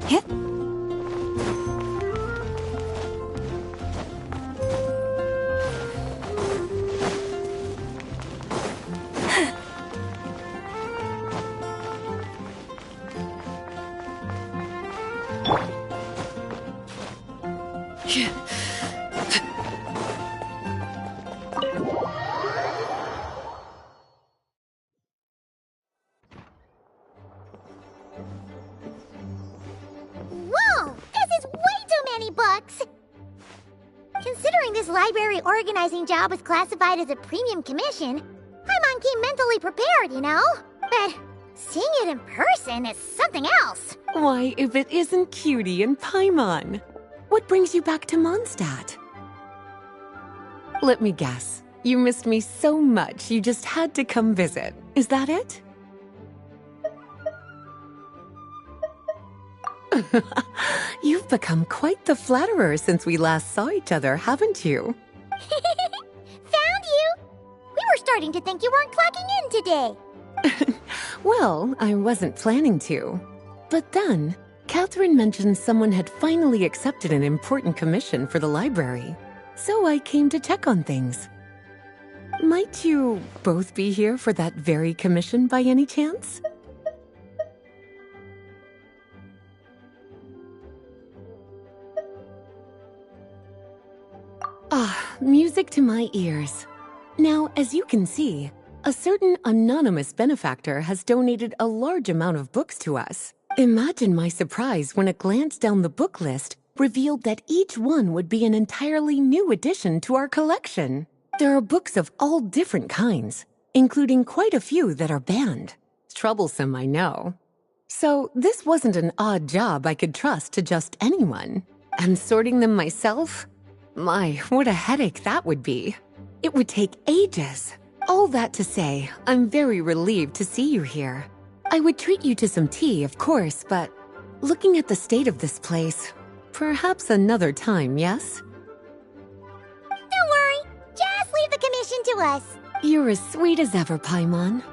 Hip. Whoa! This is way too many books! Considering this library organizing job was classified as a premium commission, Paimon came mentally prepared, you know? But seeing it in person is something else. Why, if it isn't Cutie and Paimon? What brings you back to Mondstadt? Let me guess. You missed me so much you just had to come visit. Is that it? You've become quite the flatterer since we last saw each other, haven't you? Found you! We were starting to think you weren't clocking in today. Well, I wasn't planning to. But then, Catherine mentioned someone had finally accepted an important commission for the library. So I came to check on things. Might you both be here for that very commission by any chance? Ah, music to my ears. Now, as you can see, a certain anonymous benefactor has donated a large amount of books to us. Imagine my surprise when a glance down the book list revealed that each one would be an entirely new addition to our collection. There are books of all different kinds, including quite a few that are banned. Troublesome, I know. So this wasn't an odd job I could trust to just anyone. And sorting them myself? My, what a headache that would be. It would take ages. All that to say, I'm very relieved to see you here. I would treat you to some tea, of course, but looking at the state of this place, perhaps another time, yes? Don't worry, just leave the commission to us. You're as sweet as ever, Paimon.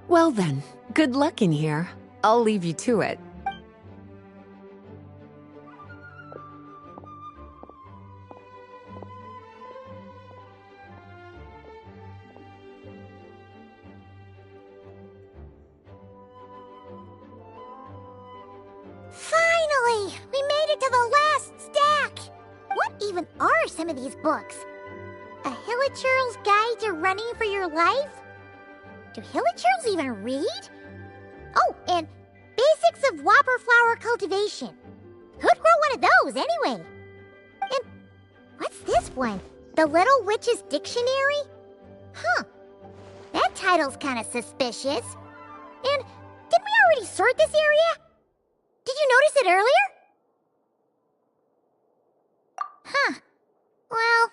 Well then, good luck in here. I'll leave you to it. Finally! We made it to the last stack! What even are some of these books? A Hilichurl's Guide to Running for Your Life? Do Hilichurls even read? Oh, and Basics of Whopper Flower Cultivation. Who'd grow one of those, anyway? And what's this one? The Little Witch's Dictionary? Huh. That title's kind of suspicious. And did we already sort this area? Did you notice it earlier? Huh. Well,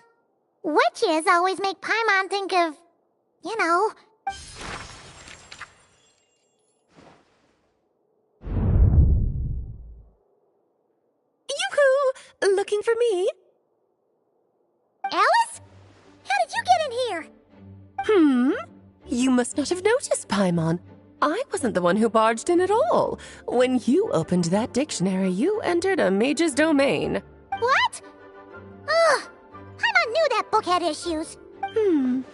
witches always make Paimon think of, you know... Yoo-hoo! Looking for me? Alice? How did you get in here? You must not have noticed, Paimon. I wasn't the one who barged in at all. When you opened that dictionary, you entered a mage's domain. What? Ugh! Paimon knew that book had issues.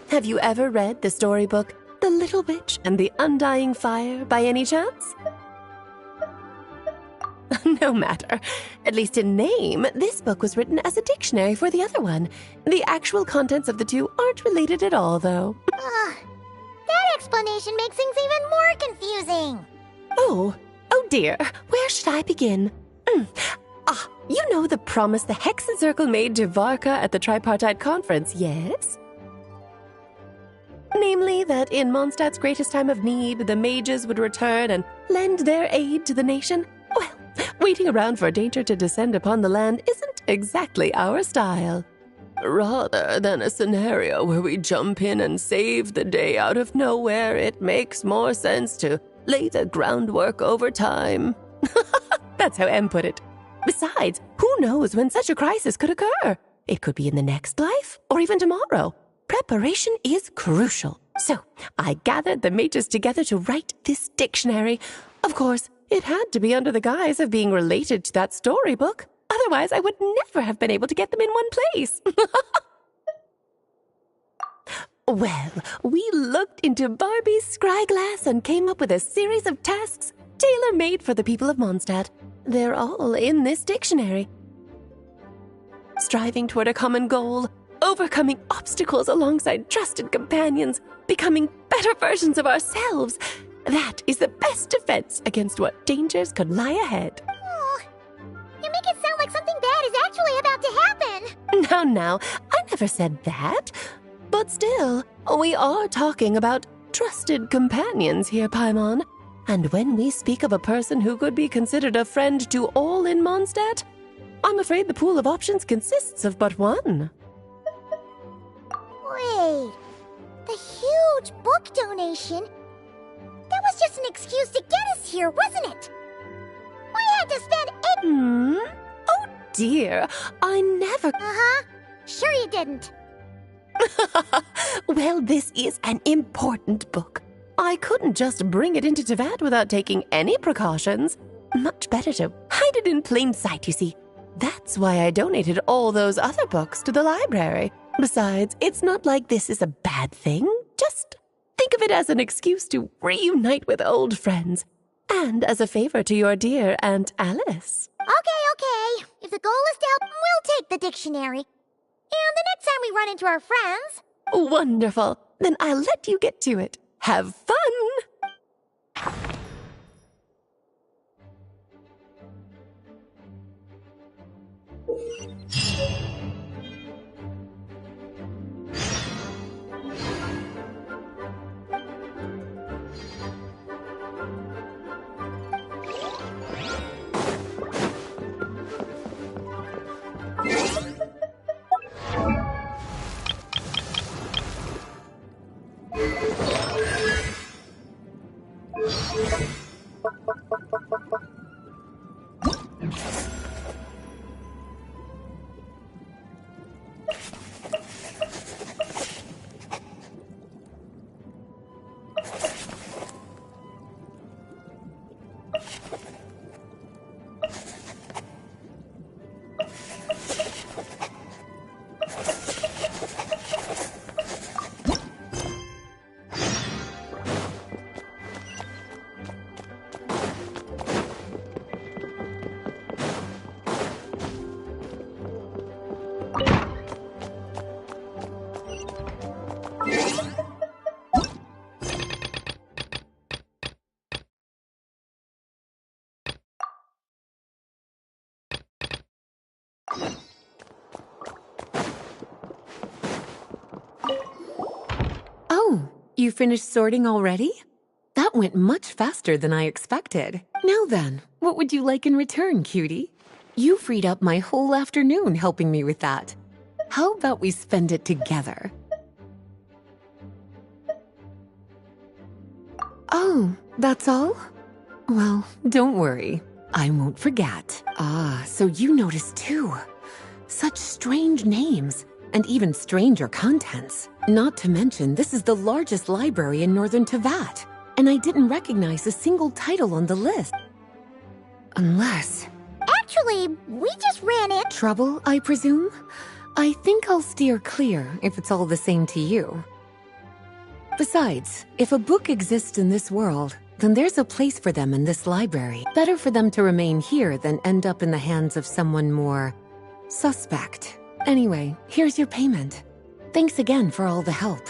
Have you ever read the storybook, The Little Witch and the Undying Fire, by any chance? No matter. At least in name, this book was written as a dictionary for the other one. The actual contents of the two aren't related at all, though. Ugh. That explanation makes things even more confusing. Oh dear. Where should I begin? You know the promise the Hexen Circle made to Varka at the Tripartite Conference, yes? Namely, that in Mondstadt's greatest time of need, the mages would return and lend their aid to the nation. Well, waiting around for danger to descend upon the land isn't exactly our style. Rather than a scenario where we jump in and save the day out of nowhere, it makes more sense to lay the groundwork over time. That's how Em put it. Besides, who knows when such a crisis could occur? It could be in the next life, or even tomorrow. Preparation is crucial. So, I gathered the mages together to write this dictionary. Of course, it had to be under the guise of being related to that storybook. Otherwise, I would never have been able to get them in one place. Well, we looked into Barbie's scryglass and came up with a series of tasks tailor-made for the people of Mondstadt. They're all in this dictionary. Striving toward a common goal, overcoming obstacles alongside trusted companions, becoming better versions of ourselves. That is the best defense against what dangers could lie ahead. Oh, you make it sound like something bad is actually about to happen. Now, I never said that. But still, we are talking about trusted companions here, Paimon. And when we speak of a person who could be considered a friend to all in Mondstadt, I'm afraid the pool of options consists of but one. Wait, the huge book donation? That was just an excuse to get us here, wasn't it? We had to spend Oh dear, I never... Uh-huh. Sure you didn't. Well, this is an important book. I couldn't just bring it into Teyvat without taking any precautions. Much better to hide it in plain sight, you see. That's why I donated all those other books to the library. Besides, it's not like this is a bad thing. Just think of it as an excuse to reunite with old friends. And as a favor to your dear Aunt Alice. Okay. If the goal is to help, we'll take the dictionary. And the next time we run into our friends... Wonderful. Then I'll let you get to it. Have fun! Oh, you finished sorting already? That went much faster than I expected. Now then, what would you like in return, cutie? You freed up my whole afternoon helping me with that. How about we spend it together? Oh, that's all? Well, don't worry. I won't forget. Ah, so you noticed too. Such strange names, and even stranger contents. Not to mention, this is the largest library in Northern Teyvat, and I didn't recognize a single title on the list. Unless... Actually, we just ran in. Trouble, I presume? I think I'll steer clear if it's all the same to you. Besides, if a book exists in this world, then there's a place for them in this library. Better for them to remain here than end up in the hands of someone more suspect. Anyway, here's your payment. Thanks again for all the help.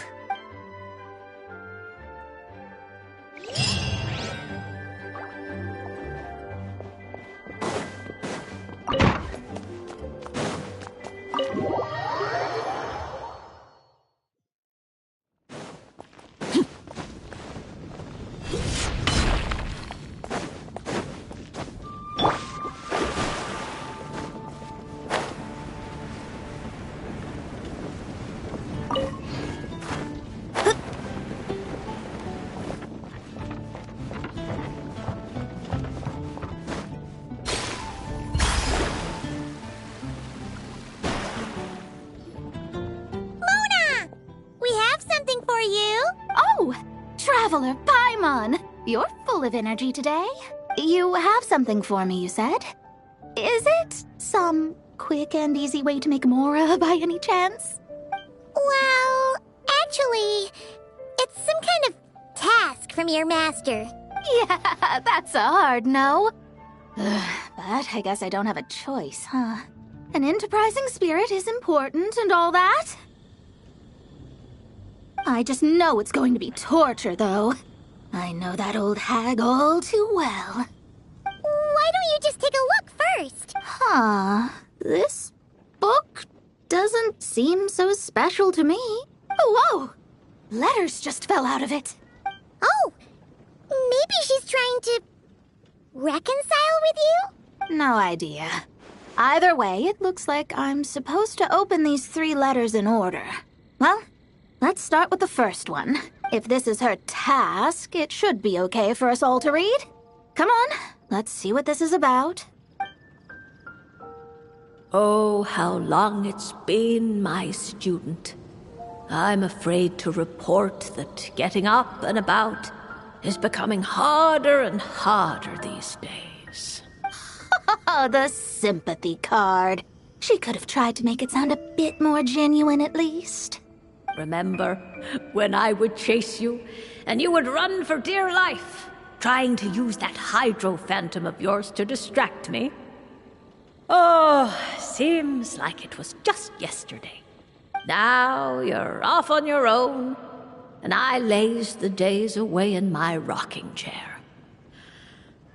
For you? Oh, Traveler Paimon! You're full of energy today. You have something for me, you said? Is it some quick and easy way to make Mora by any chance? Well, actually, it's some kind of task from your master. Yeah, that's a hard no. But I guess I don't have a choice, huh? An enterprising spirit is important and all that. I just know it's going to be torture, though. I know that old hag all too well. Why don't you just take a look first? Huh. This book doesn't seem so special to me. Oh, whoa! Letters just fell out of it. Oh, maybe she's trying to reconcile with you? No idea. Either way, it looks like I'm supposed to open these 3 letters in order. Well, let's start with the first one. If this is her task, it should be okay for us all to read. Come on, let's see what this is about. Oh, how long it's been, my student. I'm afraid to report that getting up and about is becoming harder and harder these days. Oh, the sympathy card. She could have tried to make it sound a bit more genuine at least. Remember when I would chase you and you would run for dear life, trying to use that hydro phantom of yours to distract me? Oh, seems like it was just yesterday. Now you're off on your own, and I laze the days away in my rocking chair.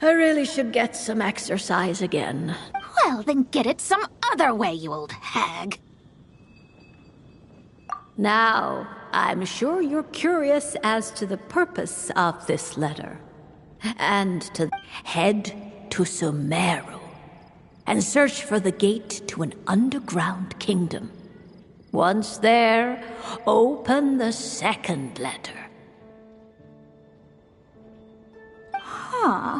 I really should get some exercise again. Well, then get it some other way, you old hag. Now, I'm sure you're curious as to the purpose of this letter. And to head to Sumeru and search for the gate to an underground kingdom. Once there, open the second letter. Huh.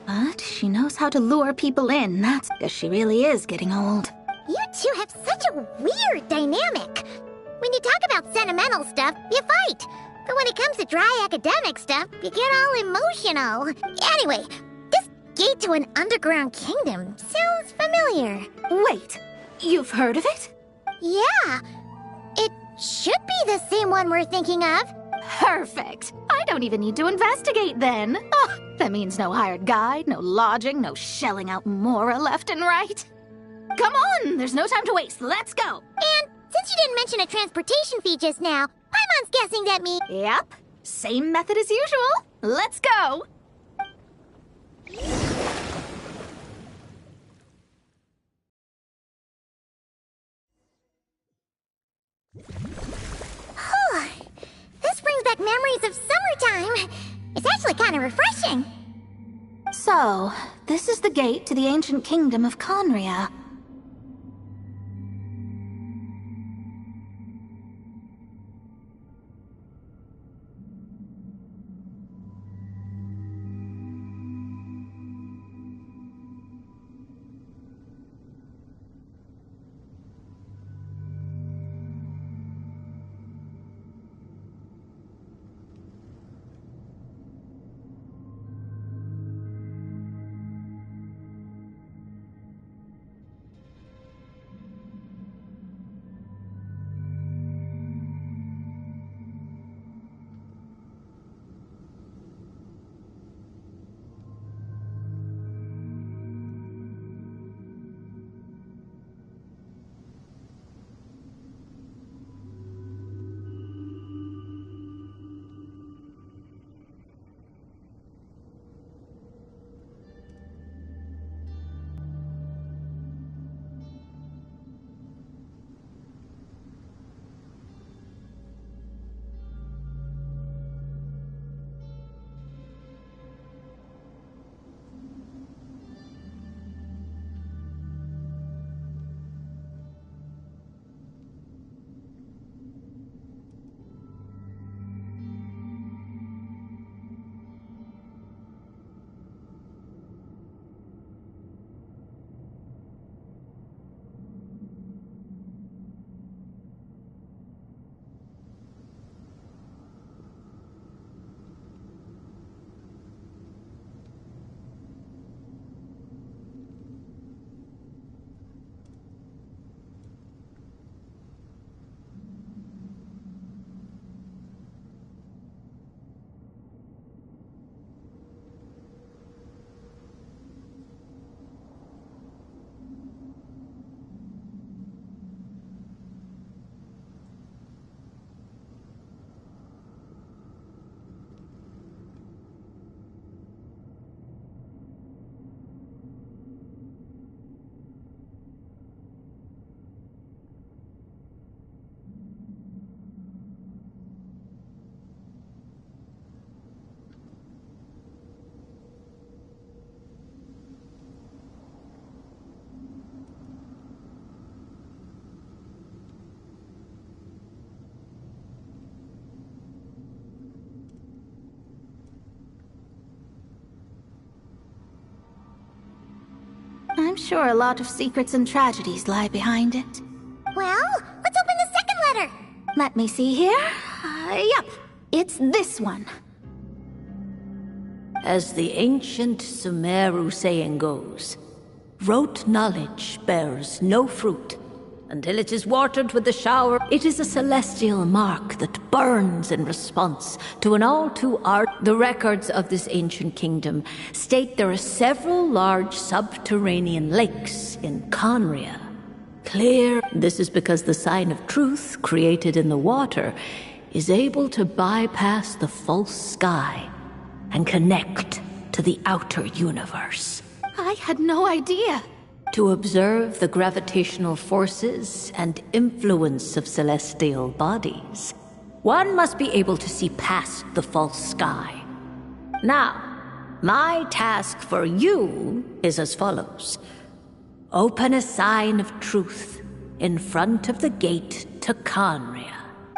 But she knows how to lure people in. That's because she really is getting old. You two have such a weird dynamic. When you talk about sentimental stuff, you fight. But when it comes to dry academic stuff, you get all emotional. Anyway, this gate to an underground kingdom sounds familiar. Wait, you've heard of it? Yeah, it should be the same one we're thinking of. Perfect. I don't even need to investigate then. Oh, that means no hired guide, no lodging, no shelling out Mora left and right. Come on, there's no time to waste. Let's go. And since you didn't mention a transportation fee just now, Paimon's guessing that me... Yep, same method as usual. Let's go. This brings back memories of summertime. It's actually kind of refreshing. So, this is the gate to the ancient kingdom of Conria. I'm sure a lot of secrets and tragedies lie behind it. Well, let's open the second letter. Let me see here. Yep, it's this one. As the ancient Sumeru saying goes, rote knowledge bears no fruit until it is watered with the shower. It is a celestial mark that burns in response to an all too The records of this ancient kingdom state there are several large subterranean lakes in Conria. Clear. This is because the sign of truth created in the water is able to bypass the false sky and connect to the outer universe. I had no idea. To observe the gravitational forces and influence of celestial bodies, one must be able to see past the false sky. Now, my task for you is as follows. Open a sign of truth in front of the gate to Conria.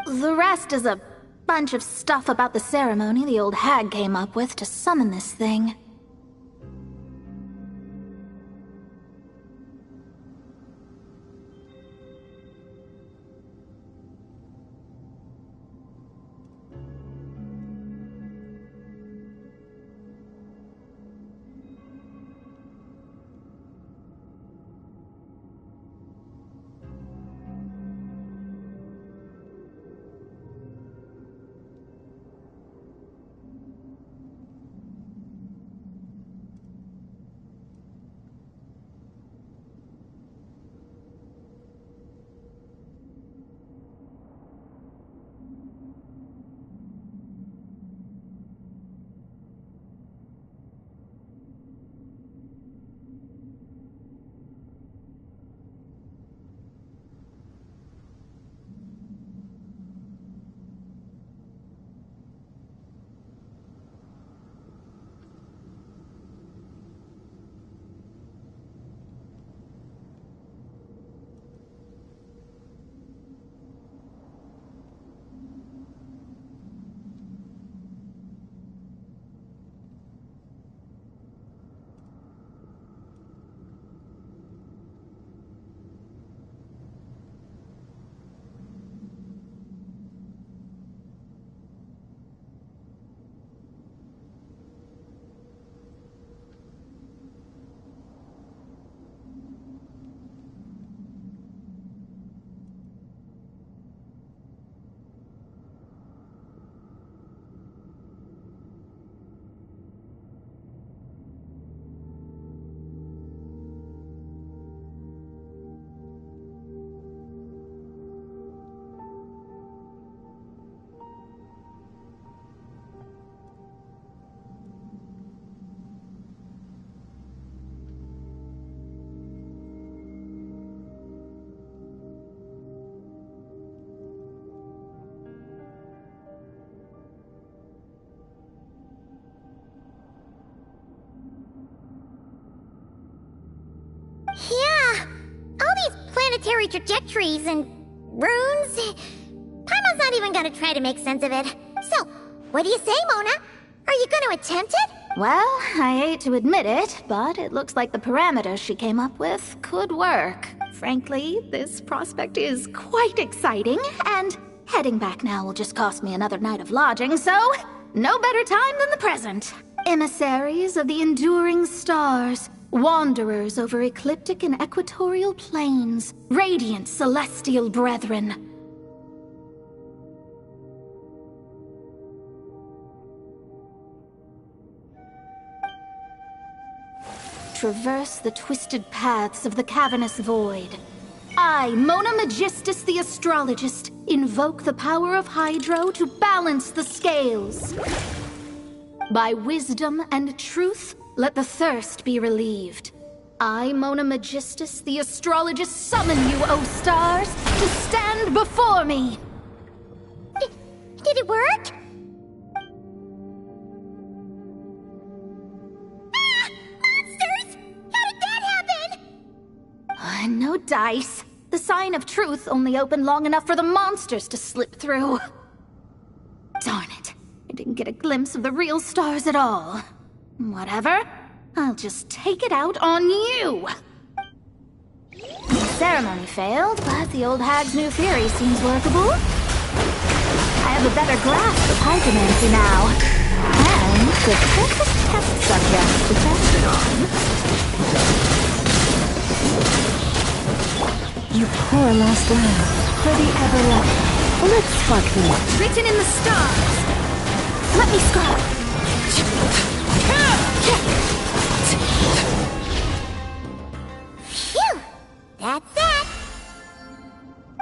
The rest is a bunch of stuff about the ceremony the old hag came up with to summon this thing. Yeah, all these planetary trajectories and runes. Paimon's not even gonna try to make sense of it. So, what do you say, Mona? Are you gonna attempt it? Well, I hate to admit it, but it looks like the parameters she came up with could work. Frankly, this prospect is quite exciting, and heading back now will just cost me another night of lodging, so no better time than the present. Emissaries of the enduring stars, wanderers over ecliptic and equatorial plains, radiant celestial brethren. Traverse the twisted paths of the cavernous void. I, Mona Magistus the Astrologist, invoke the power of Hydro to balance the scales. By wisdom and truth, let the thirst be relieved. I, Mona Magistus the Astrologist, summon you, O stars, to stand before me! Did it work? Ah! Monsters! How did that happen? No dice. The sign of truth only opened long enough for the monsters to slip through. Darn it. I didn't get a glimpse of the real stars at all. Whatever. I'll just take it out on you. The ceremony failed, but the old hag's new theory seems workable. I have a better grasp of hydromancy now. And the perfect test subject to test it on. You poor lost lamb, for the ever-loving. Let's spark them. Written in the stars. Let me scrub. Phew! That's that!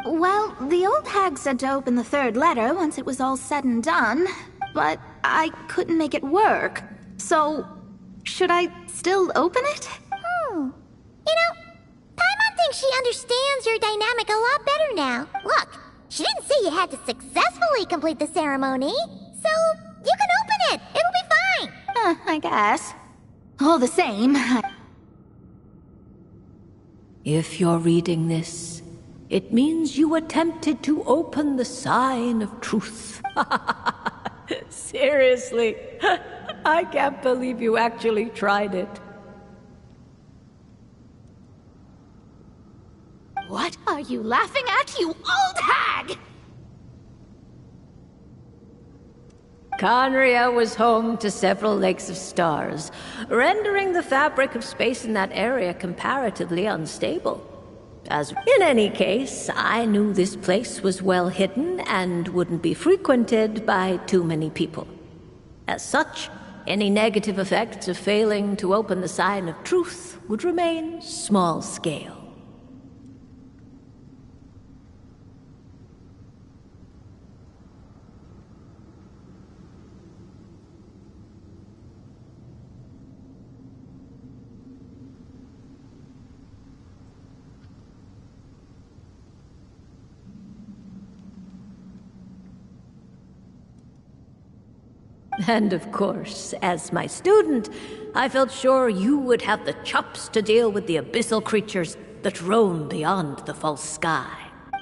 Well, the old hag said to open the third letter once it was all said and done, but I couldn't make it work. So, should I still open it? You know, Paimon thinks she understands your dynamic a lot better now. Look, she didn't say you had to successfully complete the ceremony, so you can open it. It'll be fine. I guess. All the same, If you're reading this, it means you attempted to open the sign of truth. Seriously, I can't believe you actually tried it. What are you laughing at, you old hag? Conria was home to several lakes of stars, rendering the fabric of space in that area comparatively unstable. In any case, I knew this place was well hidden and wouldn't be frequented by too many people. As such, any negative effects of failing to open the sign of truth would remain small scale. And of course, as my student, I felt sure you would have the chops to deal with the abyssal creatures that roam beyond the false sky.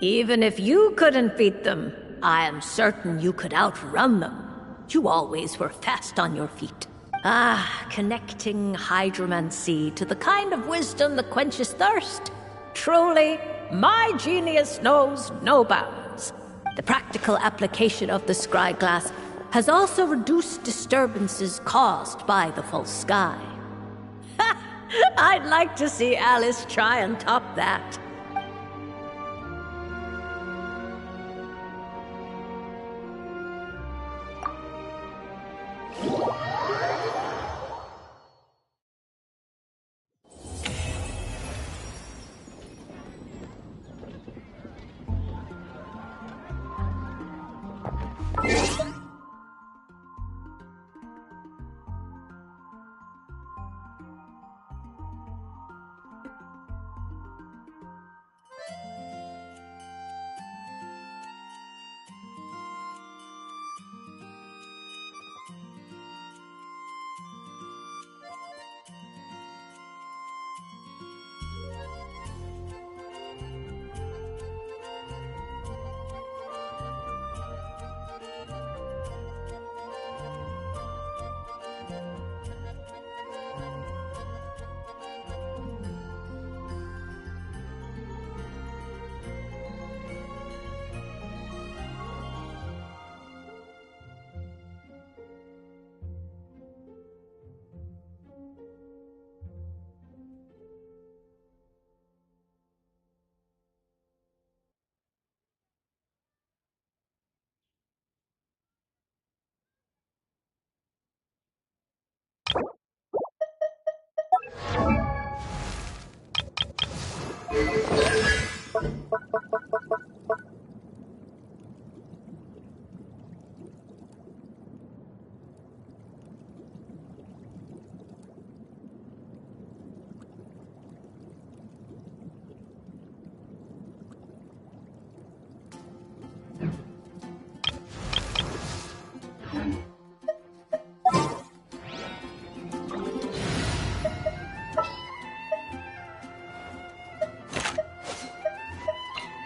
Even if you couldn't beat them, I am certain you could outrun them. You always were fast on your feet. Connecting hydromancy to the kind of wisdom that quenches thirst. Truly, my genius knows no bounds. The practical application of the scryglass has also reduced disturbances caused by the false sky. I'd like to see Alice try and top that.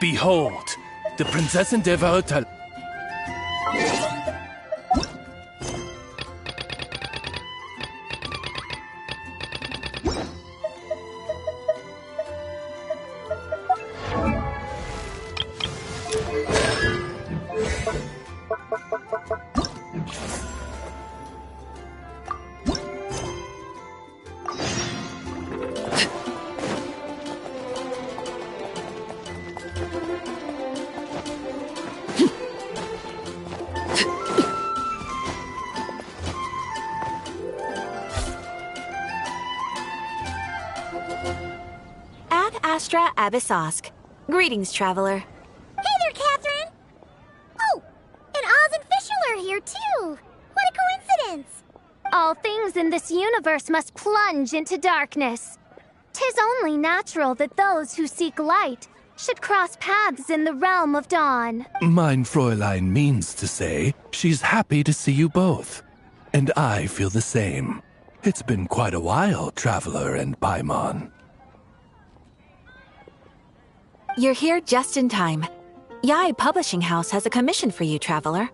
Behold, the Prinzessin der Wörter. Ad Astra Abyssosk. Greetings, traveler. Hey there, Catherine! Oh, and Oz and Fischl are here too! What a coincidence! All things in this universe must plunge into darkness. 'Tis only natural that those who seek light should cross paths in the realm of dawn. Mein Fräulein means to say she's happy to see you both. And I feel the same. It's been quite a while, Traveler and Paimon. You're here just in time. Yai Publishing House has a commission for you, traveler.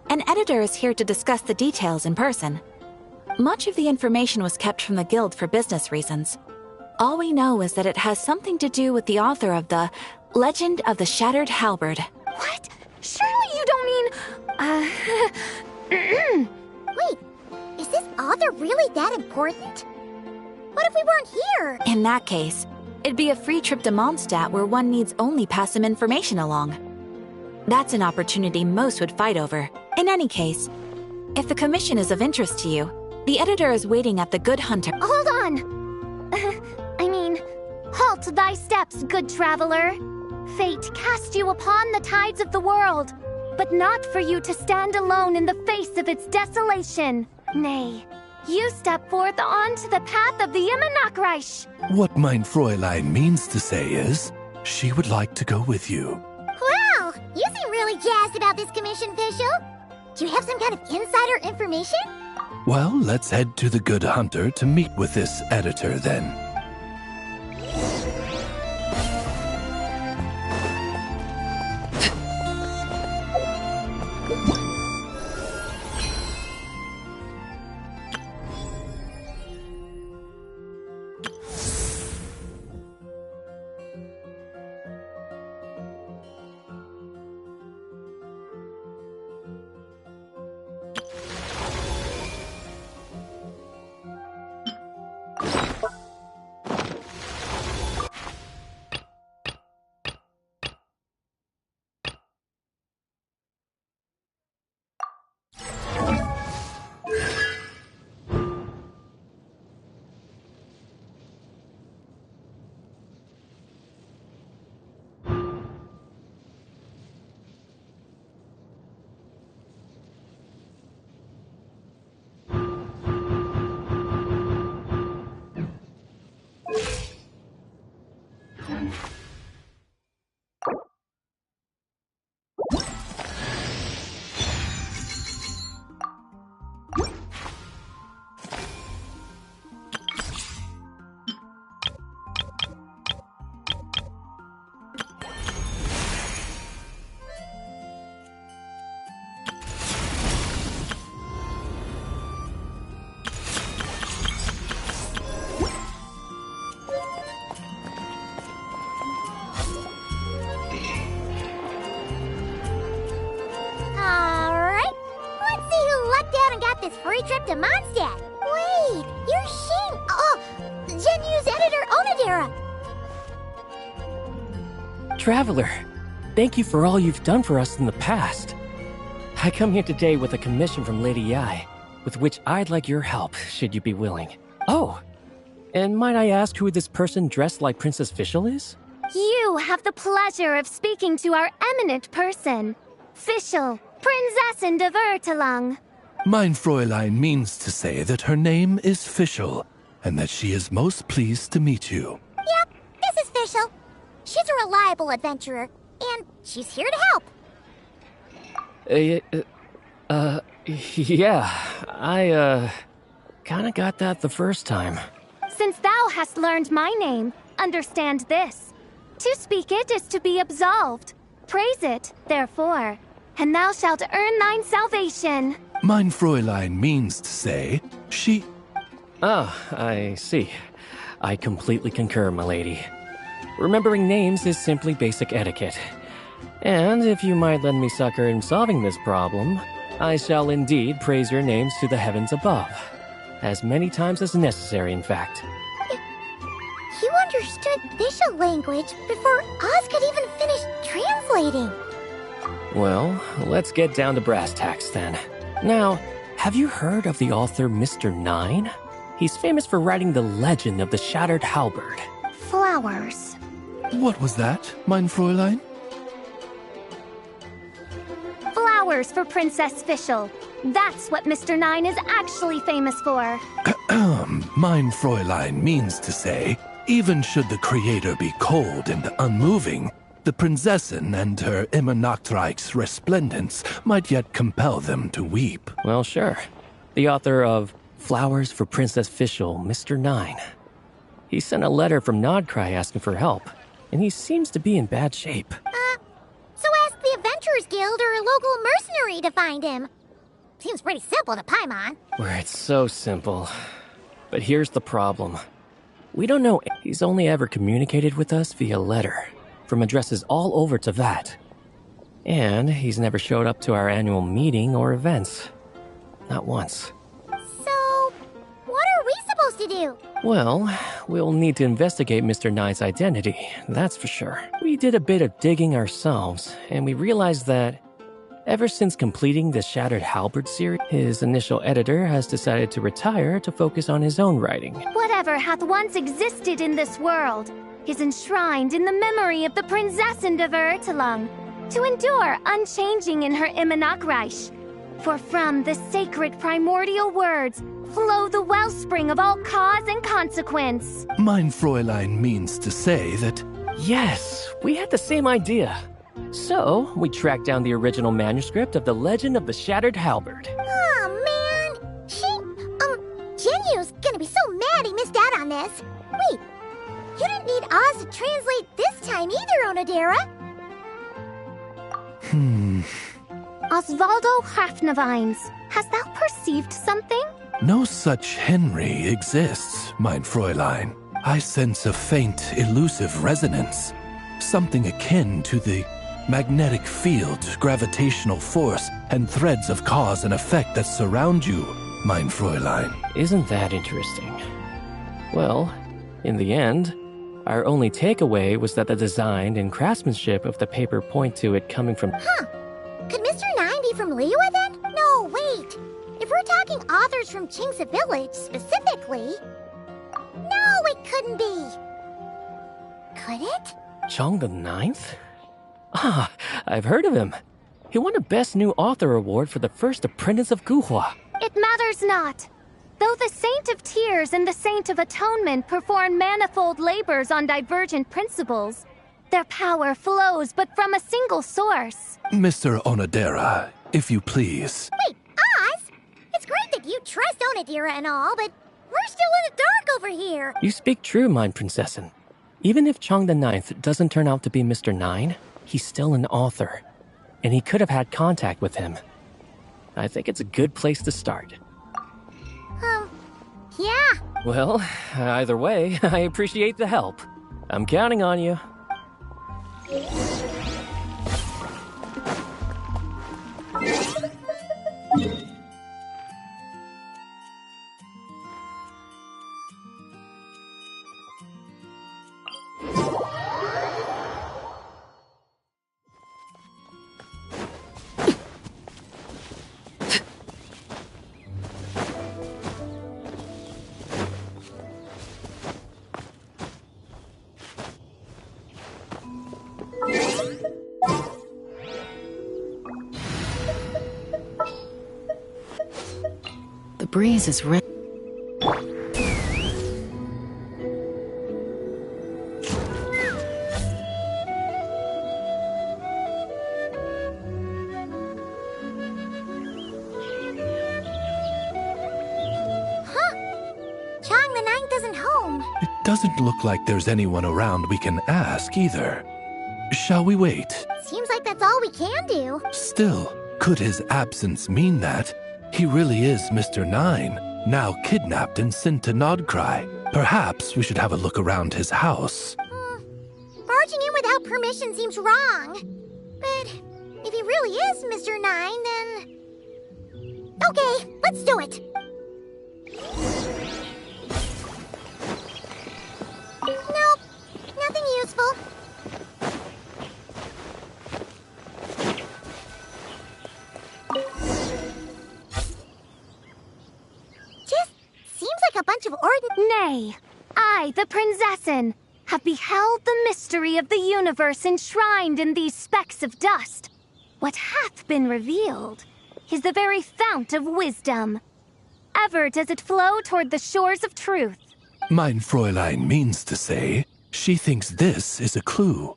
An editor is here to discuss the details in person. Much of the information was kept from the Guild for business reasons. All we know is that it has something to do with the author of the Legend of the Shattered Halberd. What? Surely you don't mean... Wait, is this author really that important? What if we weren't here? In that case, it'd be a free trip to Mondstadt where one needs only pass some information along. That's an opportunity most would fight over. In any case, if the commission is of interest to you, the editor is waiting at the Good Hunter. Hold on! Halt thy steps, good traveler. Fate cast you upon the tides of the world, but not for you to stand alone in the face of its desolation. Nay, you step forth onto the path of the Immernachtreich. What mein Fräulein means to say is, she would like to go with you. Wow, you seem really jazzed about this commission, Fischl. Do you have some kind of insider information? Well, let's head to the Good Hunter to meet with this editor then. This free trip to Mondstadt. Wait, you're Shin. Oh, Genu's editor, Onodera. Traveler, thank you for all you've done for us in the past. I come here today with a commission from Lady Yai, with which I'd like your help, should you be willing. Oh, and might I ask who this person dressed like Princess Fischl is? You have the pleasure of speaking to our eminent person, Fischl, Prinzessin de Vertalang. Mein Fräulein means to say that her name is Fischl, and that she is most pleased to meet you. Yep, this is Fischl. She's a reliable adventurer, and she's here to help. Yeah, I, kinda got that the first time. Since thou hast learned my name, understand this. To speak it is to be absolved. Praise it, therefore, and thou shalt earn thine salvation. Mein Fräulein means to say, she... Ah, I see. I completely concur, my lady. Remembering names is simply basic etiquette. And if you might lend me succor in solving this problem, I shall indeed praise your names to the heavens above. As many times as necessary, in fact. You understood Fischl language before Oz could even finish translating. Well, let's get down to brass tacks then. Now, have you heard of the author Mr. Nine? He's famous for writing the legend of the Shattered Halberd. Flowers. What was that, mein Fräulein? Flowers for Princess Fischl. That's what Mr. Nine is actually famous for. Mein Fräulein means to say, even should the creator be cold and unmoving, the Prinzessin and her immer Nachtreich's resplendence might yet compel them to weep. Well, sure. The author of Flowers for Princess Fischl, Mr. Nine. He sent a letter from Nodcry asking for help, and he seems to be in bad shape. So ask the Adventurers Guild or a local mercenary to find him. Seems pretty simple to Paimon. Where it's so simple. But here's the problem. We don't know. He's only ever communicated with us via letter, from addresses all over Teyvat. And he's never showed up to our annual meeting or events. Not once. So, what are we supposed to do? Well, we'll need to investigate Mr. Nine's identity, that's for sure. We did a bit of digging ourselves, and we realized that ever since completing the Shattered Halberd series, his initial editor has decided to retire to focus on his own writing. Whatever hath once existed in this world is enshrined in the memory of the Prinzessin de Vertelung, to endure unchanging in her Immenachreich. For from the sacred primordial words flow the wellspring of all cause and consequence. Mein Fräulein means to say that... Yes, we had the same idea. So, we tracked down the original manuscript of the Legend of the Shattered Halberd. Oh, man. Genyu's gonna be so mad he missed out on this. Wait, you didn't need Oz to translate this time either, Onodera. Osvaldo Hafnavines, hast thou perceived something? No such Henry exists, mein Fräulein. I sense a faint, elusive resonance. Something akin to the magnetic field, gravitational force, and threads of cause and effect that surround you, mein Fräulein. Isn't that interesting? Well, in the end, our only takeaway was that the design and craftsmanship of the paper point to it coming from... Could Mr. Nine be from Liyue then? No, wait. If we're talking authors from Qingce Village specifically... No, it couldn't be. Could it? Chong the Ninth? Ah, I've heard of him. He won a Best New Author award for the first apprentice of Guhua. It matters not. Though the Saint of Tears and the Saint of Atonement perform manifold labors on divergent principles, their power flows but from a single source. Mr. Onodera, if you please. Wait, Oz? It's great that you trust Onodera and all, but we're still in the dark over here. You speak true, mein Prinzessin. Even if Chong the Ninth doesn't turn out to be Mr. Nine, he's still an author, and he could have had contact with him. I think it's a good place to start. Yeah. Well, either way, I appreciate the help. I'm counting on you. The breeze is red. Chong the Ninth isn't home. It doesn't look like there's anyone around we can ask either. Shall we wait? Seems like that's all we can do. Still, could his absence mean that he really is Mr. Nine, now kidnapped and sent to Nodcry? Perhaps we should have a look around his house. Barging in without permission seems wrong. But if he really is Mr. Nine, then... Okay, let's do it. Nope, nothing useful. Just seems like a bunch bunch of Nay, I, the Prinzessin, have beheld the mystery of the universe enshrined in these specks of dust. What hath been revealed is the very fount of wisdom. Ever does it flow toward the shores of truth. Mein Fräulein means to say, she thinks this is a clue.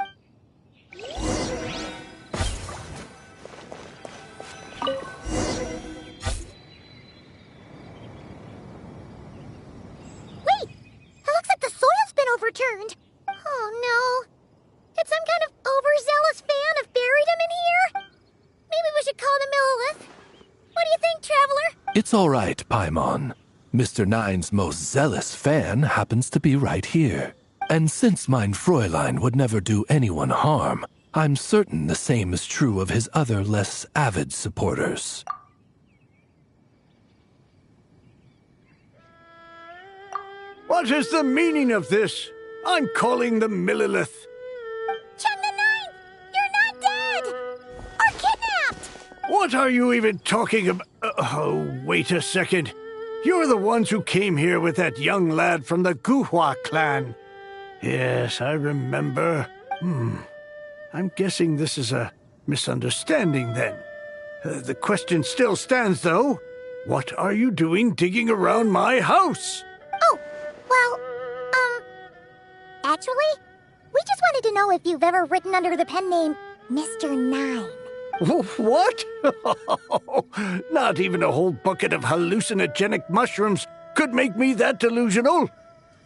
overturned. Oh no. Did some kind of overzealous fan have buried him in here? Maybe we should call him Millilith. What do you think, Traveler? It's all right, Paimon. Mr. Nine's most zealous fan happens to be right here. And since mein Fräulein would never do anyone harm, I'm certain the same is true of his other less avid supporters. What is the meaning of this? I'm calling the Millilith. Chun the Ninth! You're not dead! Or kidnapped! What are you even talking about? Oh, wait a second. You're the ones who came here with that young lad from the Guhua clan. Yes, I remember. I'm guessing this is a misunderstanding then. The question still stands, though. What are you doing digging around my house? Oh, well, actually, we just wanted to know if you've ever written under the pen name Mr. Nine. What? Not even a whole bucket of hallucinogenic mushrooms could make me that delusional.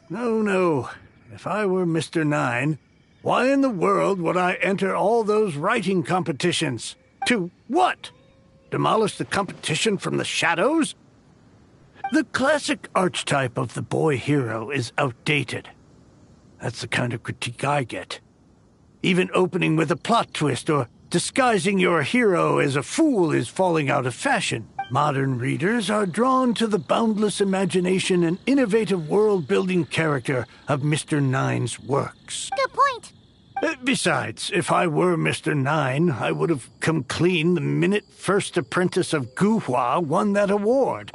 No. If I were Mr. Nine, why in the world would I enter all those writing competitions? To what? Demolish the competition from the shadows? The classic archetype of the boy hero is outdated. That's the kind of critique I get. Even opening with a plot twist or disguising your hero as a fool is falling out of fashion. Modern readers are drawn to the boundless imagination and innovative world-building character of Mr. Nine's works. Good point. Besides, if I were Mr. Nine, I would have come clean the minute First Apprentice of Guhua won that award.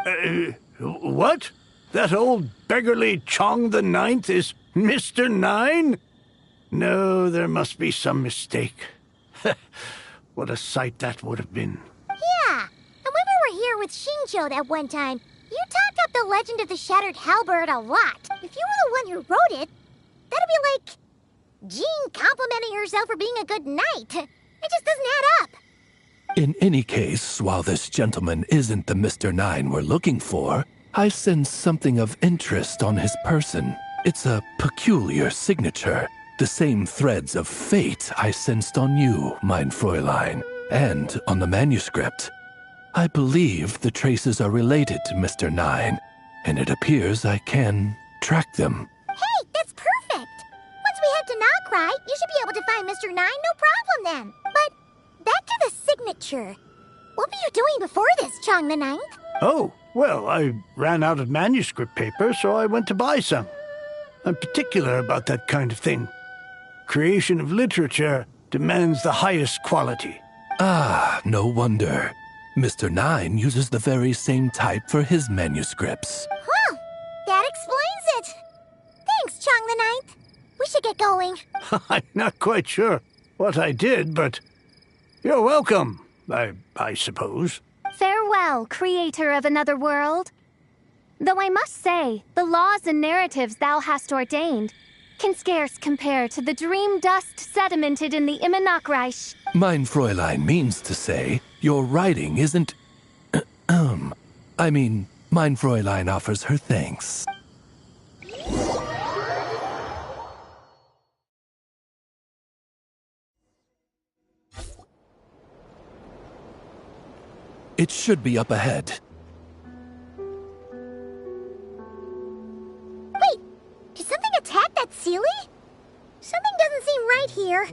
What? That old beggarly Chong the Ninth is Mr. Nine? No, there must be some mistake. What a sight that would have been. Yeah, and when we were here with Xingqiu that one time, you talked up the legend of the Shattered Halberd a lot. If you were the one who wrote it, that'd be like Jean complimenting herself for being a good knight. It just doesn't add up. In any case, while this gentleman isn't the Mr. Nine we're looking for, I sense something of interest on his person. It's a peculiar signature. The same threads of fate I sensed on you, mein Fräulein, and on the manuscript. I believe the traces are related to Mr. Nine, and it appears I can track them. Hey, that's perfect! Once we head to Nagrai, you should be able to find Mr. Nine, no problem then. But back to the signature. What were you doing before this, Chong the Ninth? Oh, well, I ran out of manuscript paper, so I went to buy some. I'm particular about that kind of thing. Creation of literature demands the highest quality. Ah, no wonder. Mr. Nine uses the very same type for his manuscripts. Well, that explains it. Thanks, Chong the Ninth. We should get going. I'm not quite sure what I did, but you're welcome, I suppose. Farewell, creator of another world. Though I must say, the laws and narratives thou hast ordained can scarce compare to the dream dust sedimented in the Immenachreich. Mein Fräulein means to say, your writing isn't... I mean, mein Fräulein offers her thanks. It should be up ahead. Wait, did something attack that Sealy? Something doesn't seem right here.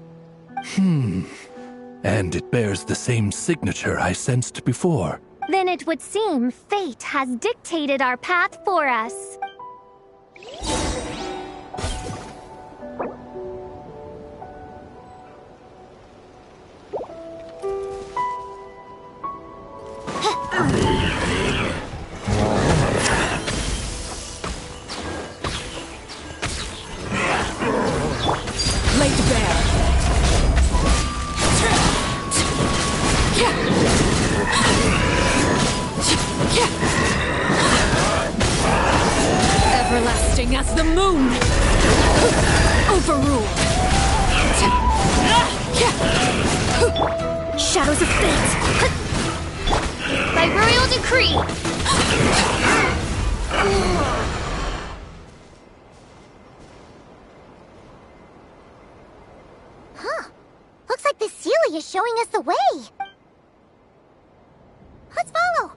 And it bears the same signature I sensed before. Then it would seem fate has dictated our path for us. laid bare. Everlasting as the moon. Overruled. Shadows of fate. By royal decree. Huh. Looks like the Sealy is showing us the way. Let's follow.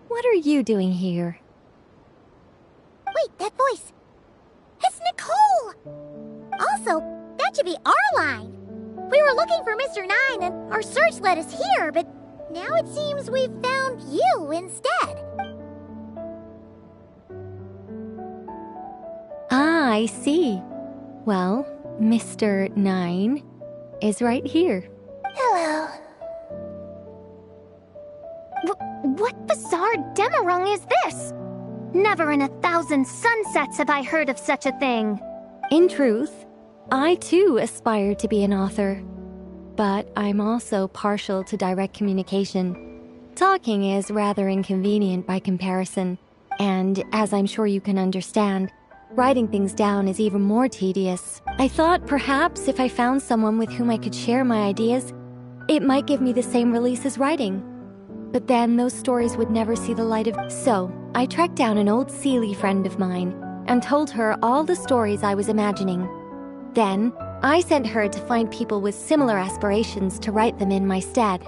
What are you doing here? Wait, that voice. It's Nicole! Also, that should be our line. We were looking for Mr. Nine and our search led us here, but now it seems we've found you instead. Ah, I see. Well, Mr. Nine is right here. Hello. What bizarre demarung is this? Never in 1,000 sunsets have I heard of such a thing. In truth, I too aspire to be an author. But I'm also partial to direct communication. Talking is rather inconvenient by comparison, and as I'm sure you can understand, writing things down is even more tedious. I thought perhaps if I found someone with whom I could share my ideas, it might give me the same release as writing. But then those stories would never see the light of... So, I tracked down an old Sealy friend of mine and told her all the stories I was imagining. Then, I sent her to find people with similar aspirations to write them in my stead.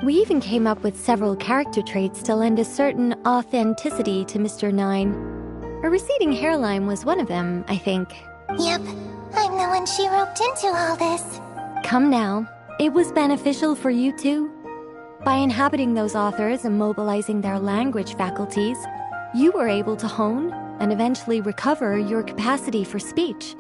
We even came up with several character traits to lend a certain authenticity to Mr. Nine. A receding hairline was one of them, I think. Yep, I'm the one she roped into all this. Come now, it was beneficial for you too. By inhabiting those authors and mobilizing their language faculties, you were able to hone and eventually recover your capacity for speech.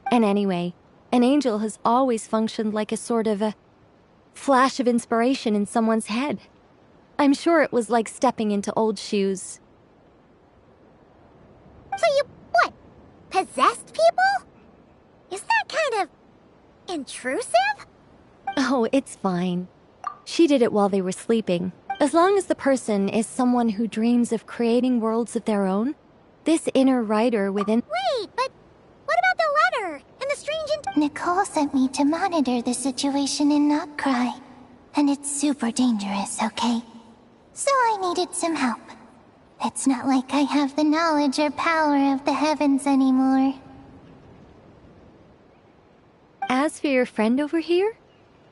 And anyway, an angel has always functioned like a sort of a flash of inspiration in someone's head. I'm sure it was like stepping into old shoes. So you, what, possessed people? Is that kind of intrusive? Oh, it's fine. She did it while they were sleeping. As long as the person is someone who dreams of creating worlds of their own, this inner writer within... Wait, but what about the letter and the strange Nicole sent me to monitor the situation and not cry. And it's super dangerous, okay? So I needed some help. It's not like I have the knowledge or power of the heavens anymore. As for your friend over here?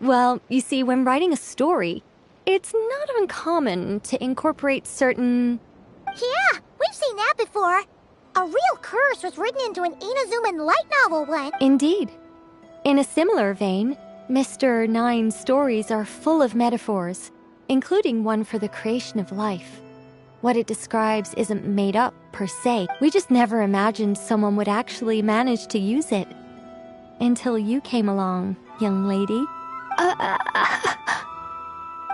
Well, you see, when writing a story, it's not uncommon to incorporate certain... Yeah, we've seen that before. A real curse was written into an Inazuman light novel once. Indeed. In a similar vein, Mr. Nine's stories are full of metaphors, including one for the creation of life. What it describes isn't made up, per se. We just never imagined someone would actually manage to use it. Until you came along, young lady.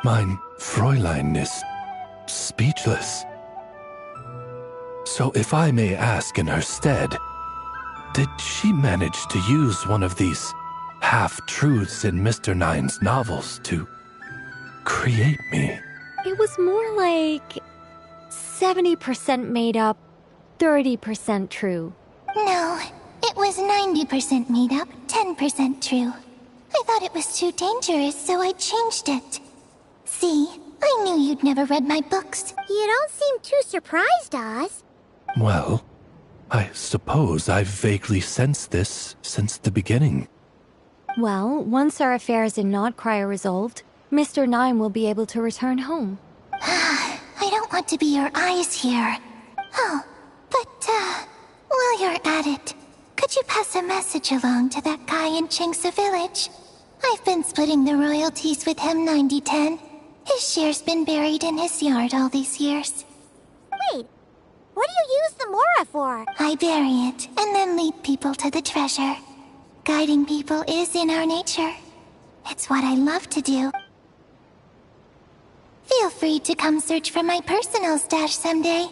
Mein Fräulein is speechless. So if I may ask in her stead, did she manage to use one of these half-truths in Mr. Nine's novels to create me? It was more like 70% made up, 30% true. No, it was 90% made up, 10% true. I thought it was too dangerous, so I changed it. See, I knew you'd never read my books. You don't seem too surprised, Oz. Well, I suppose I've vaguely sensed this since the beginning. Well, once our affairs in Nodcry are resolved, Mr. Nine will be able to return home. I don't want to be your eyes here. Oh, but, while you're at it, could you pass a message along to that guy in Chingsa Village? I've been splitting the royalties with him 90-10. His share's been buried in his yard all these years. Wait, what do you use the Mora for? I bury it, and then lead people to the treasure. Guiding people is in our nature. It's what I love to do. Feel free to come search for my personal stash someday.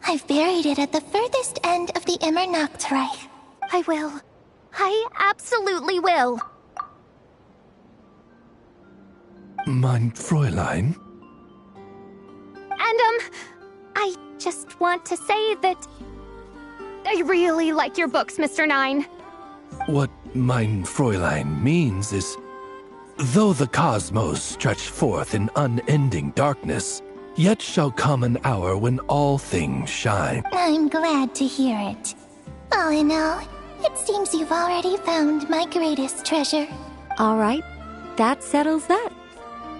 I've buried it at the furthest end of the Immer Nachtreich. I will. I absolutely will. Mein Fräulein? And, I just want to say that I really like your books, Mr. Nine. What mein Fräulein means is, though the cosmos stretch forth in unending darkness, yet shall come an hour when all things shine. I'm glad to hear it. All in all, it seems you've already found my greatest treasure. All right, that settles that.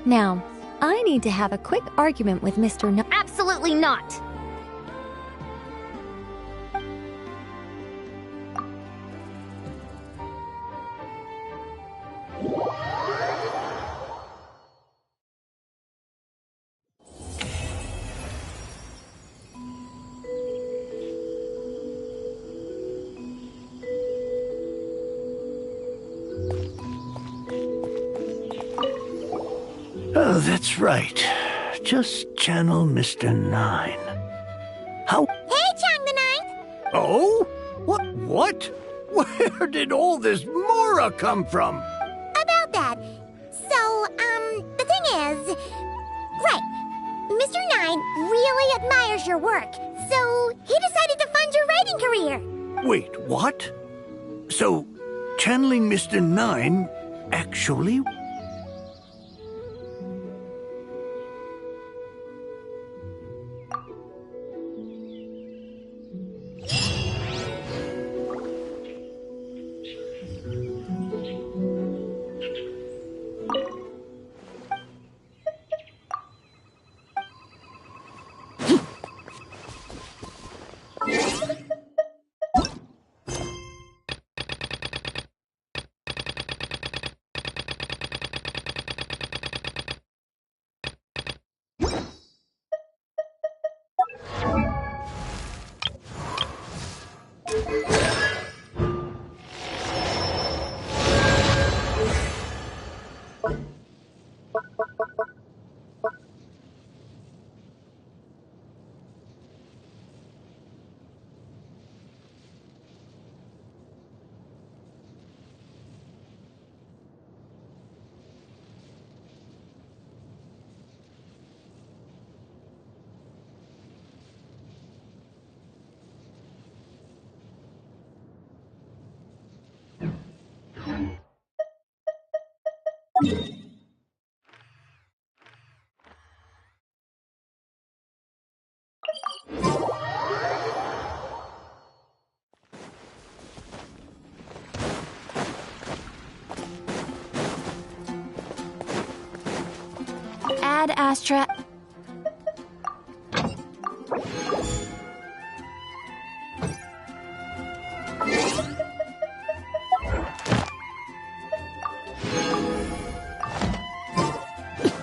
Now, I need to have a quick argument with Mr. No- Absolutely not! Oh, that's right. Just channel Mr. Nine. How? Hey, Chang the Ninth! Oh? What? Where did all this Mora come from? About that. So, the thing is... Right. Mr. Nine really admires your work, so he decided to fund your writing career. Wait, what? So, channeling Mr. Nine actually... Ad Astra.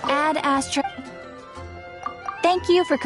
Ad Astra. Thank you for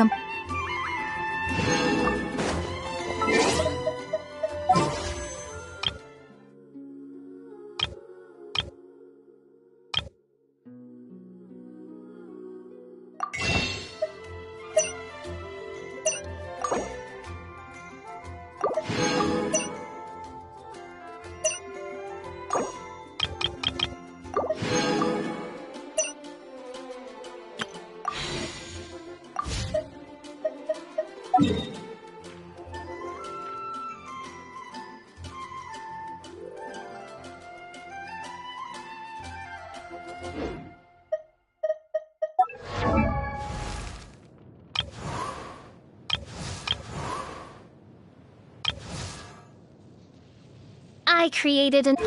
I created an...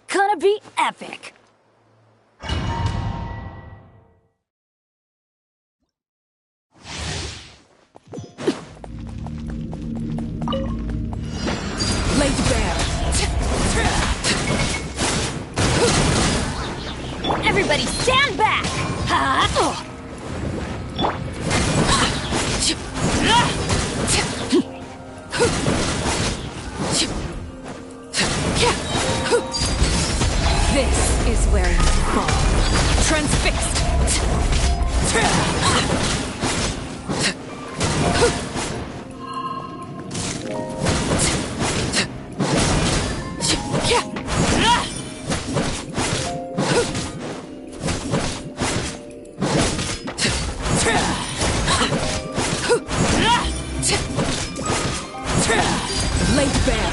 Gonna be epic. Everybody stand back! This is where you fall. Transfixed! Laid bare!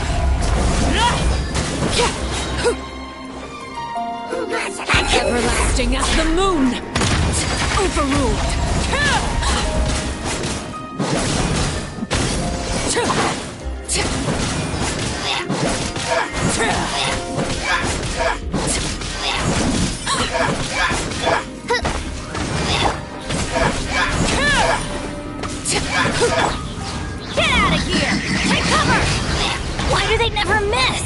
Everlasting as the moon! Overruled! Get out of here! Take cover! Why do they never miss?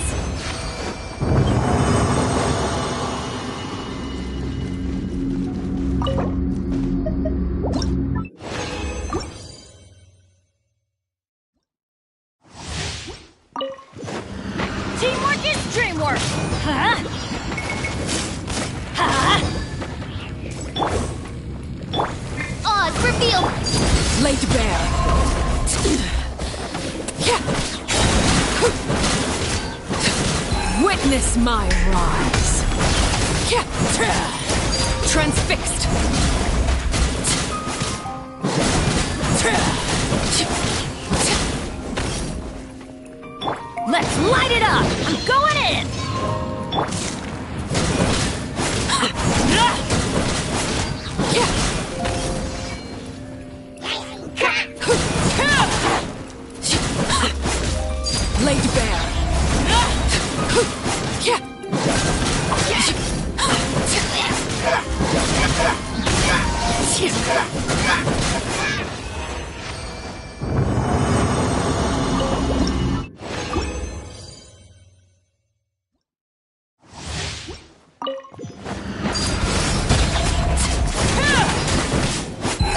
Teamwork is dreamwork! Huh? Huh? Oz, reveal! Laid bare! Witness my rise! Transfixed! Let's light it up! I'm going in! Laid bare!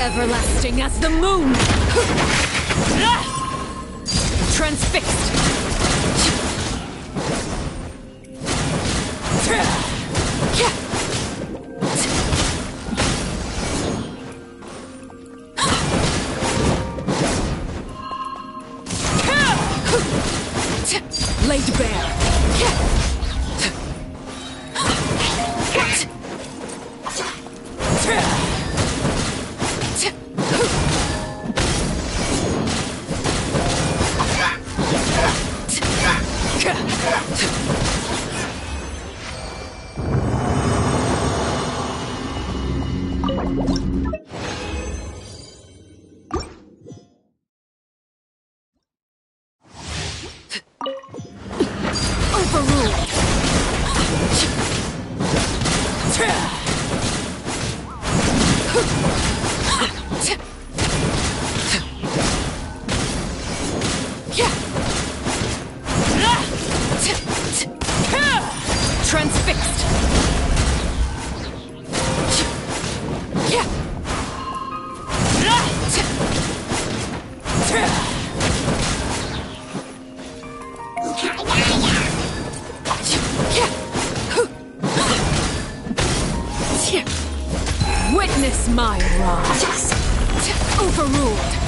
Everlasting as the moon! Transfixed! Laid bare! Transfixed! My wrong. Overruled.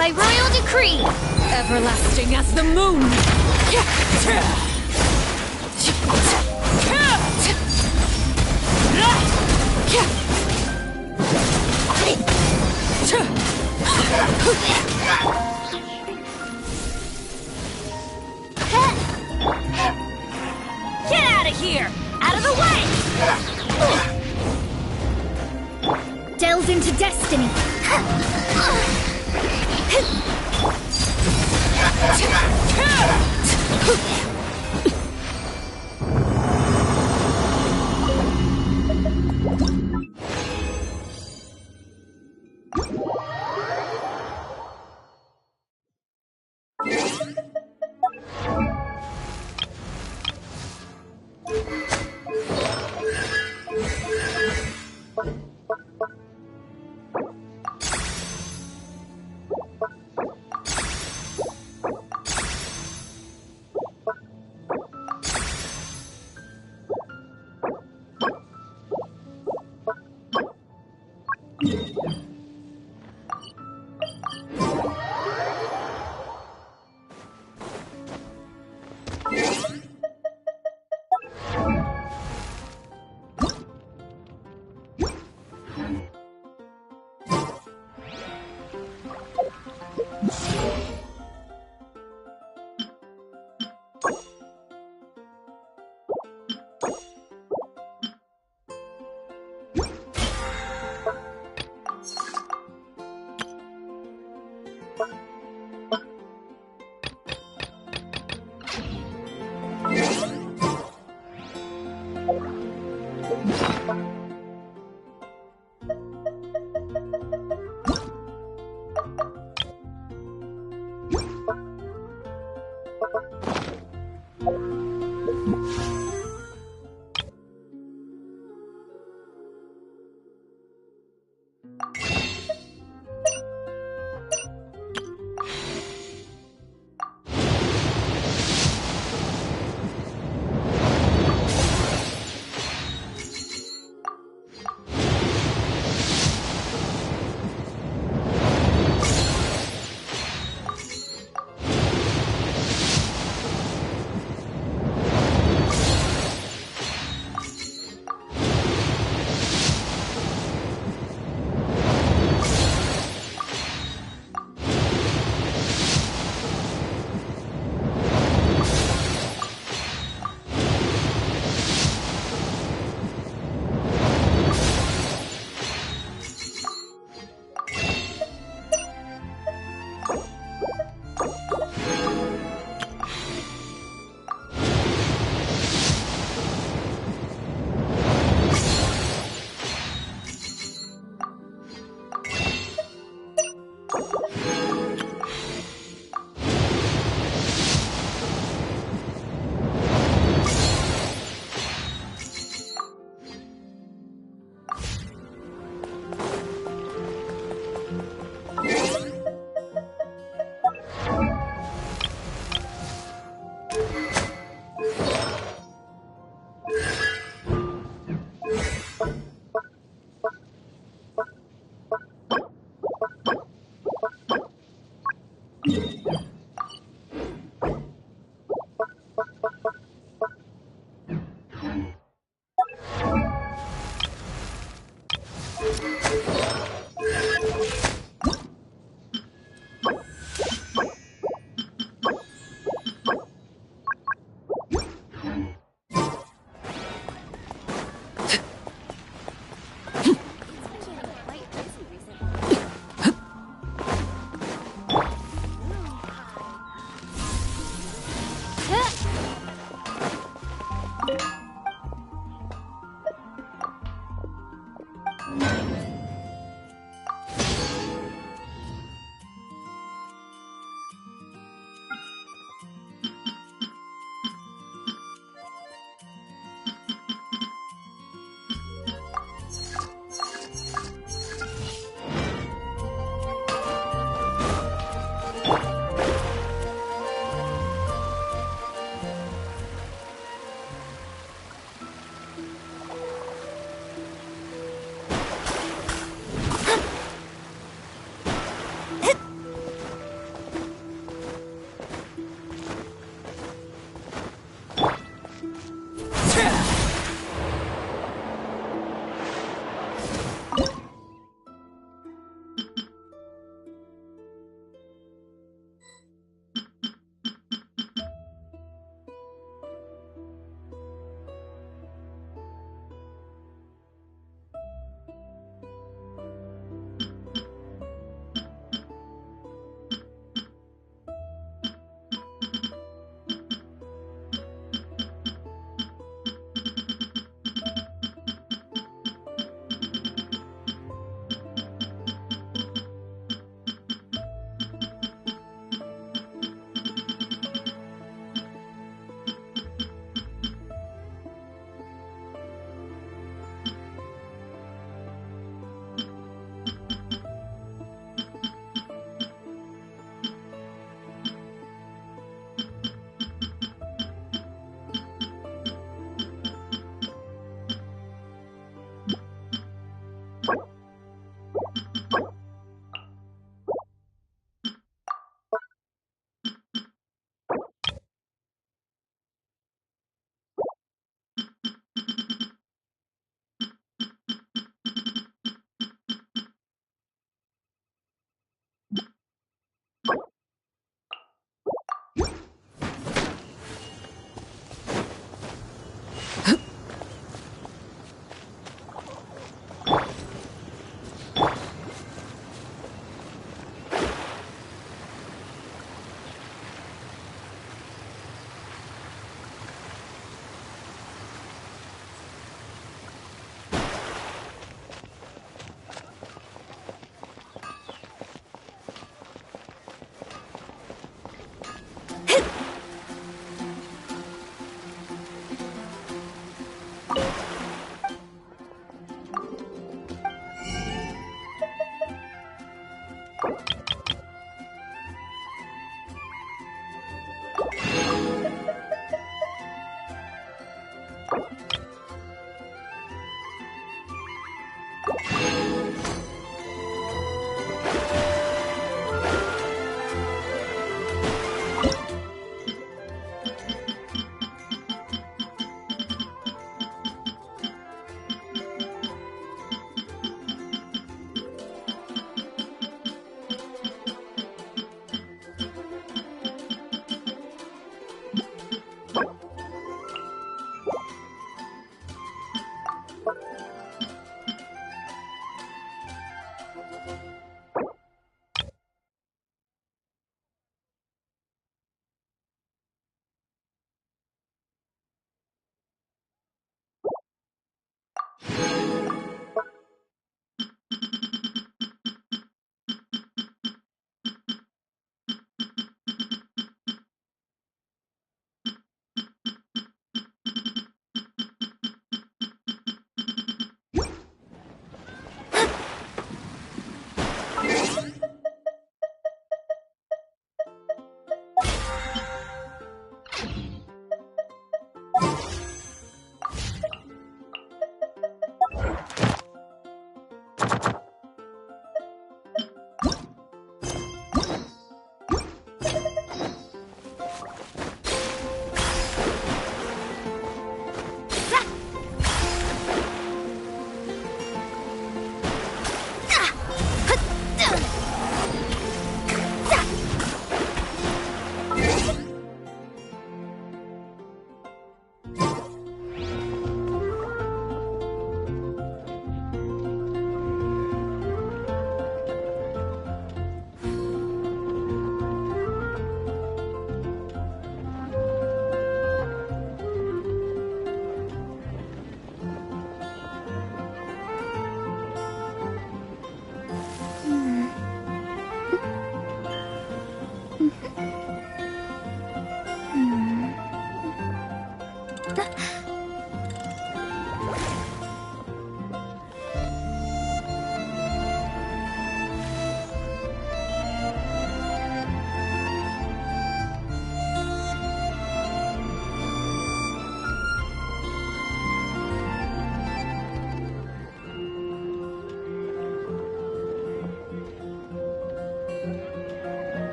By royal decree, Everlasting as the moon. get out of here! Out of the way! Delves into destiny.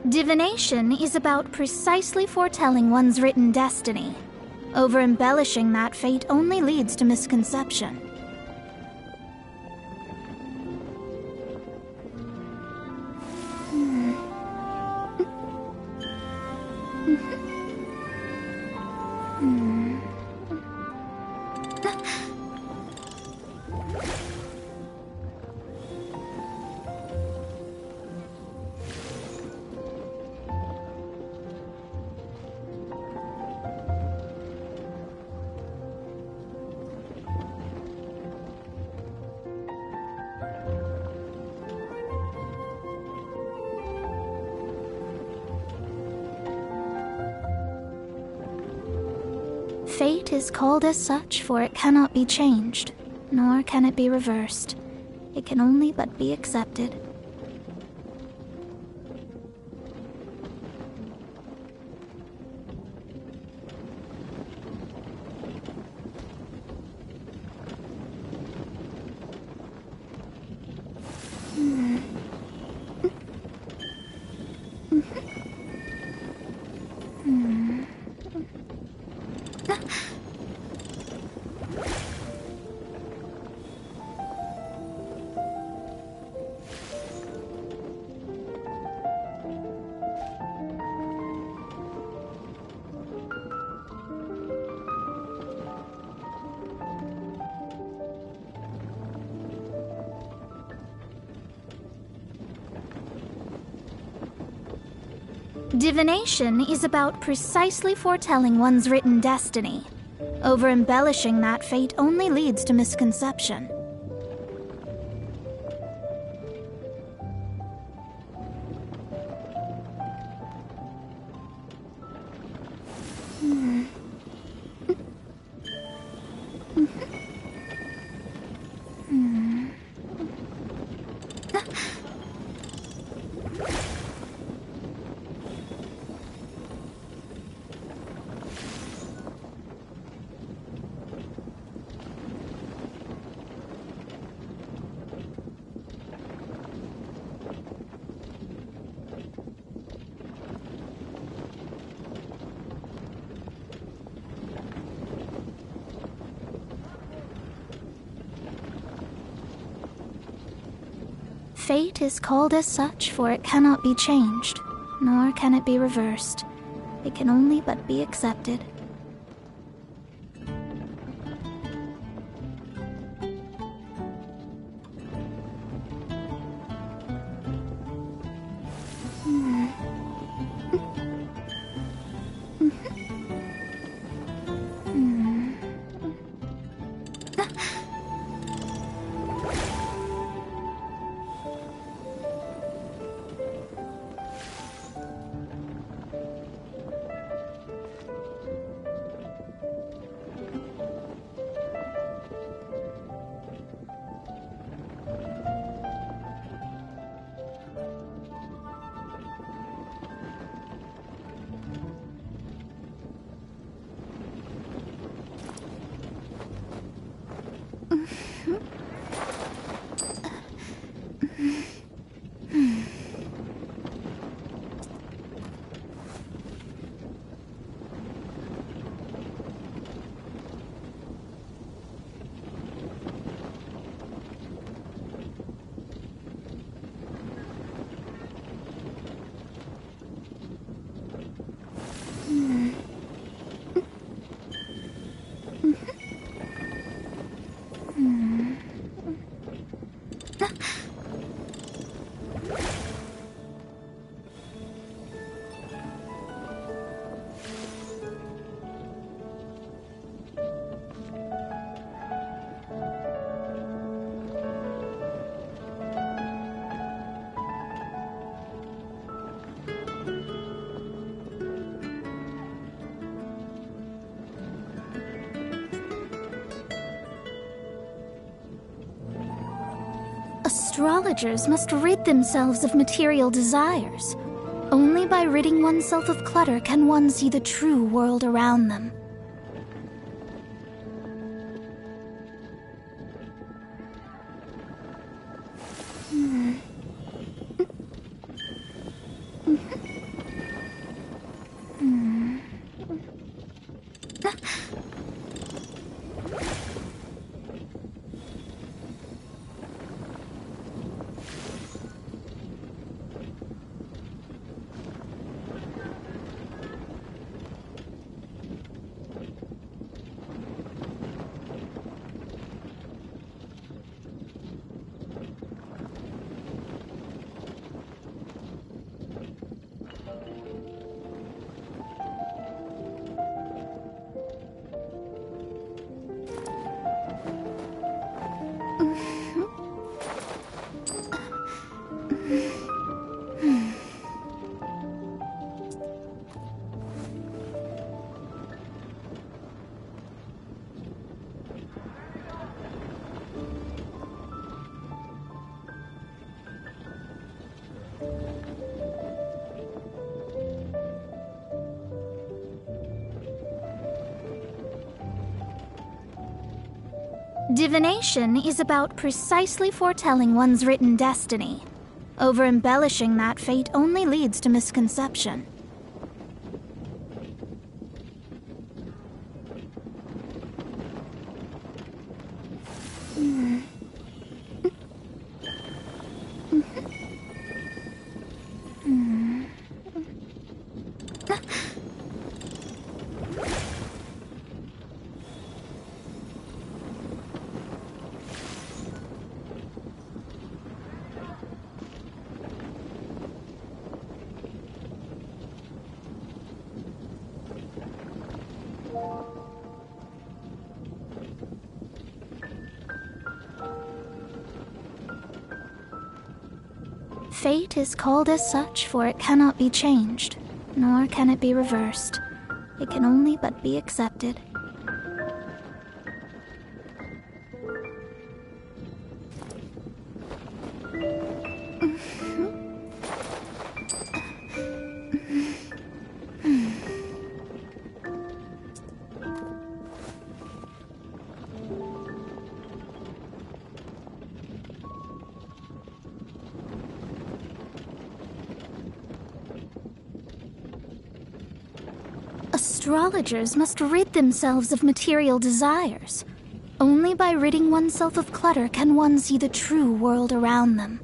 Divination is about precisely foretelling one's written destiny. Over-embellishing that fate only leads to misconception. Fate is called as such, for it cannot be changed, nor can it be reversed. It can only but be accepted. Divination is about precisely foretelling one's written destiny. Over-embellishing that fate only leads to misconception. Fate is called as such, for it cannot be changed, nor can it be reversed. It can only but be accepted. Astrologers must rid themselves of material desires. Only by ridding oneself of clutter can one see the true world around them. Divination is about precisely foretelling one's written destiny. Over-embellishing that fate only leads to misconception. Fate is called as such, for it cannot be changed, nor can it be reversed. It can only but be accepted. Astrologers must rid themselves of material desires. Only by ridding oneself of clutter can one see the true world around them.